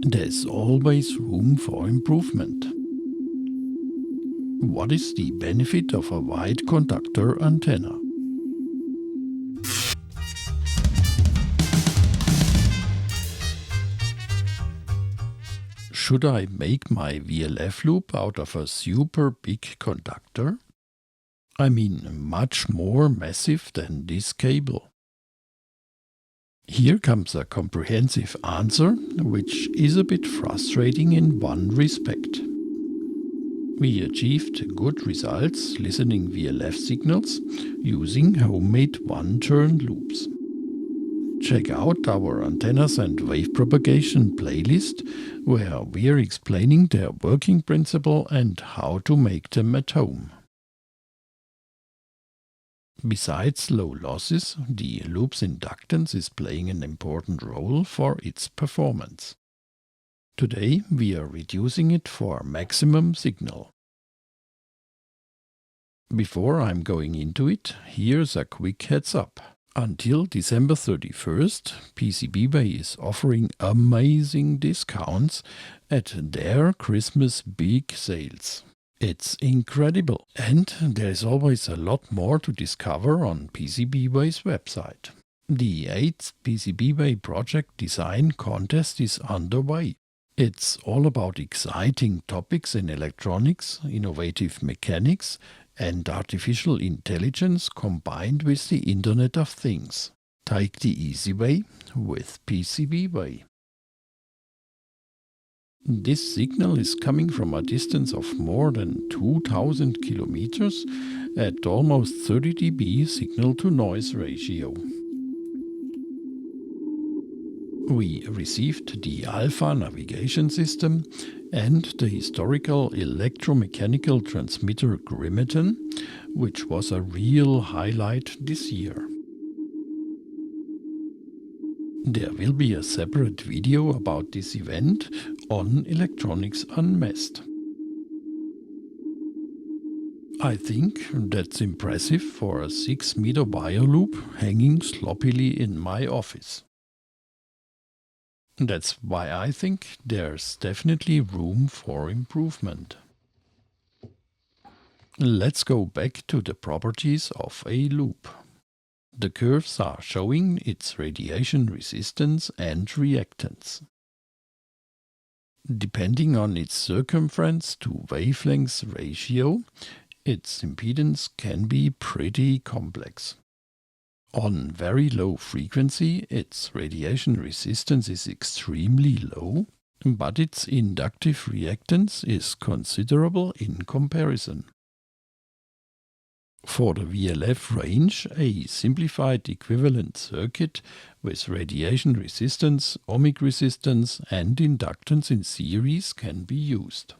There's always room for improvement. What is the benefit of a wide conductor antenna? Should I make my VLF loop out of a super big conductor? I mean, much more massive than this cable. Here comes a comprehensive answer, which is a bit frustrating in one respect. We achieved good results listening VLF signals using homemade one-turn loops. Check out our antennas and wave propagation playlist, where we are explaining their working principle and how to make them at home. Besides low losses, the loop's inductance is playing an important role for its performance. Today we are reducing it for maximum signal. Before I'm going into it, here's a quick heads up. Until December 31st, PCBWay is offering amazing discounts at their Christmas big sales. It's incredible, and there's always a lot more to discover on PCBWay's website. The 8th PCBWay project design contest is underway. It's all about exciting topics in electronics, innovative mechanics, and artificial intelligence combined with the Internet of Things. Take the easy way with PCBWay. This signal is coming from a distance of more than 2000 kilometers at almost 30 dB signal-to-noise ratio. We received the Alpha navigation system and the historical electromechanical transmitter Grimeton, which was a real highlight this year. There will be a separate video about this event on Electronics Unmessed. I think that's impressive for a 6-meter wire loop hanging sloppily in my office. That's why I think there's definitely room for improvement. Let's go back to the properties of a loop. The curves are showing its radiation resistance and reactance. Depending on its circumference to wavelengths ratio, its impedance can be pretty complex. On very low frequency, its radiation resistance is extremely low, but its inductive reactance is considerable in comparison. For the VLF range, a simplified equivalent circuit with radiation resistance, ohmic resistance, and inductance in series can be used.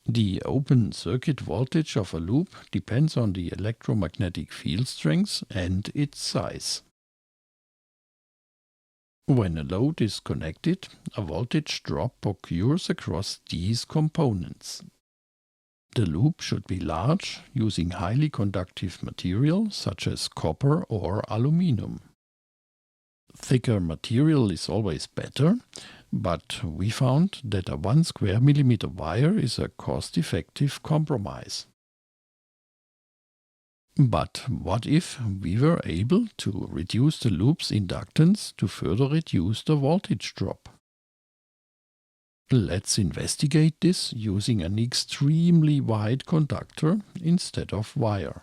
The open circuit voltage of a loop depends on the electromagnetic field strength and its size. When a load is connected, a voltage drop occurs across these components. The loop should be large, using highly conductive material such as copper or aluminum. Thicker material is always better, but we found that a 1 square millimeter wire is a cost-effective compromise. But what if we were able to reduce the loop's inductance to further reduce the voltage drop? Let's investigate this using an extremely wide conductor instead of wire.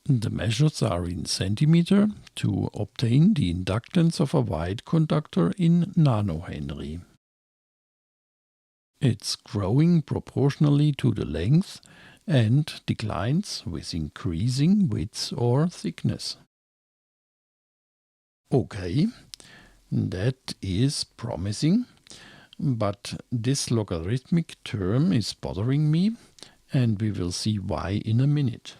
The measures are in centimeter to obtain the inductance of a wide conductor in nanohenry. It's growing proportionally to the length and declines with increasing width or thickness. Okay, that is promising, but this logarithmic term is bothering me, and we will see why in a minute.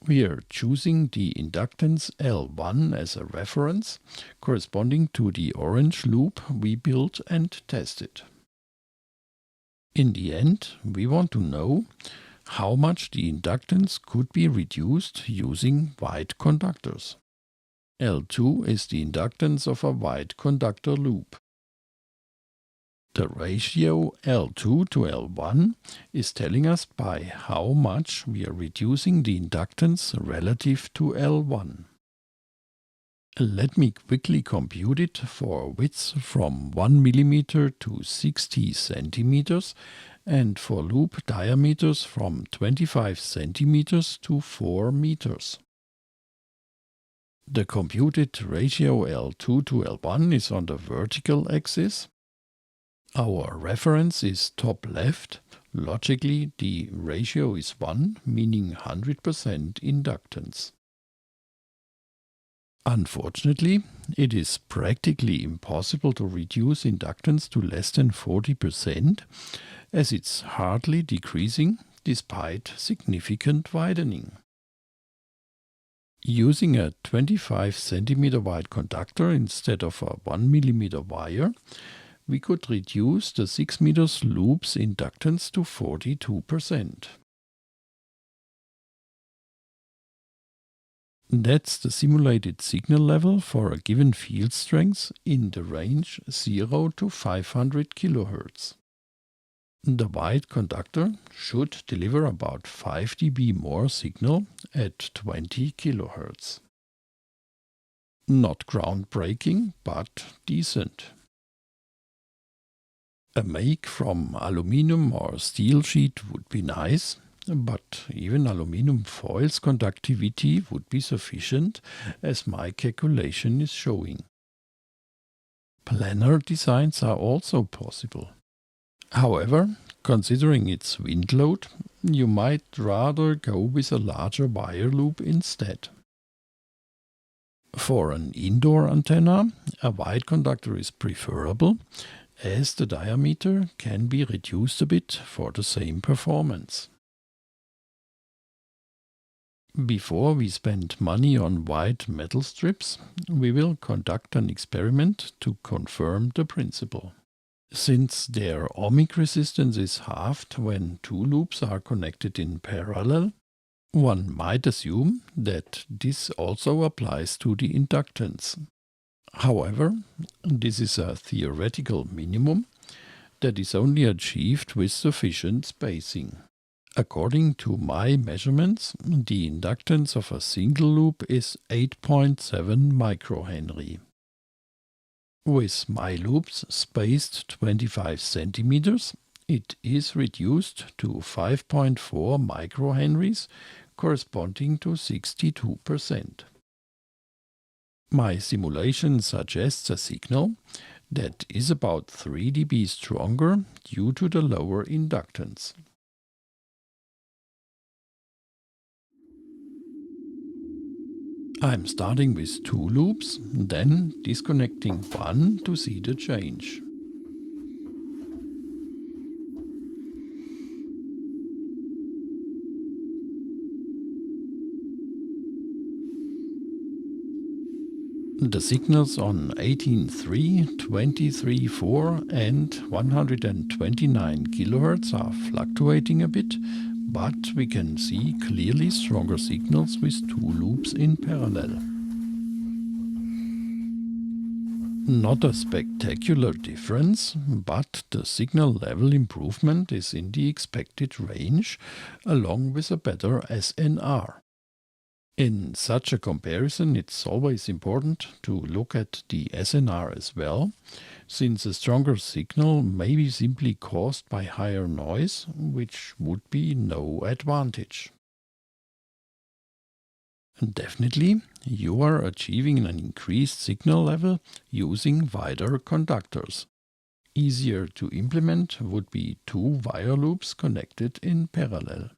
We are choosing the inductance L1 as a reference, corresponding to the orange loop we built and tested. In the end, we want to know how much the inductance could be reduced using wide conductors. L2 is the inductance of a wide conductor loop. The ratio L2 to L1 is telling us by how much we are reducing the inductance relative to L1. Let me quickly compute it for widths from 1 mm to 60 cm and for loop diameters from 25 cm to 4 meters. The computed ratio L2 to L1 is on the vertical axis. Our reference is top left. Logically, the ratio is 1, meaning 100% inductance. Unfortunately, it is practically impossible to reduce inductance to less than 40%, as it's hardly decreasing despite significant widening. Using a 25 cm wide conductor instead of a 1 mm wire, we could reduce the 6 meters loop's inductance to 42%. That's the simulated signal level for a given field strength in the range 0 to 500 kHz. The wide conductor should deliver about 5 dB more signal at 20 kHz. Not groundbreaking, but decent. A make from aluminum or steel sheet would be nice, but even aluminum foil's conductivity would be sufficient, as my calculation is showing. Planar designs are also possible. However, considering its wind load, you might rather go with a larger wire loop instead. For an indoor antenna, a wide conductor is preferable, as the diameter can be reduced a bit for the same performance. Before we spend money on white metal strips, we will conduct an experiment to confirm the principle. Since their ohmic resistance is halved when two loops are connected in parallel, one might assume that this also applies to the inductance. However, this is a theoretical minimum that is only achieved with sufficient spacing. According to my measurements, the inductance of a single loop is 8.7 microhenry. With my loops spaced 25 centimeters, it is reduced to 5.4 microhenries, corresponding to 62%. My simulation suggests a signal that is about 3 dB stronger due to the lower inductance. I'm starting with 2 loops, then disconnecting one to see the change. The signals on 18.3, 23.4 and 129 kHz are fluctuating a bit, but we can see clearly stronger signals with 2 loops in parallel. Not a spectacular difference, but the signal level improvement is in the expected range, along with a better SNR. In such a comparison, it's always important to look at the SNR as well, since a stronger signal may be simply caused by higher noise, which would be no advantage. Definitely, you are achieving an increased signal level using wider conductors. Easier to implement would be 2 wire loops connected in parallel.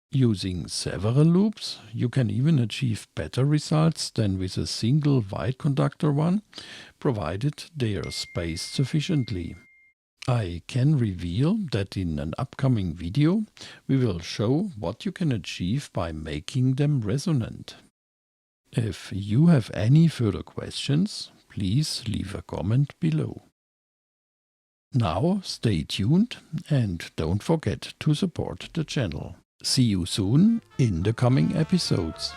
Using several loops, you can even achieve better results than with a single wide conductor one, provided they are spaced sufficiently. I can reveal that in an upcoming video we will show what you can achieve by making them resonant. If you have any further questions, please leave a comment below. Now stay tuned and don't forget to support the channel. See you soon in the coming episodes.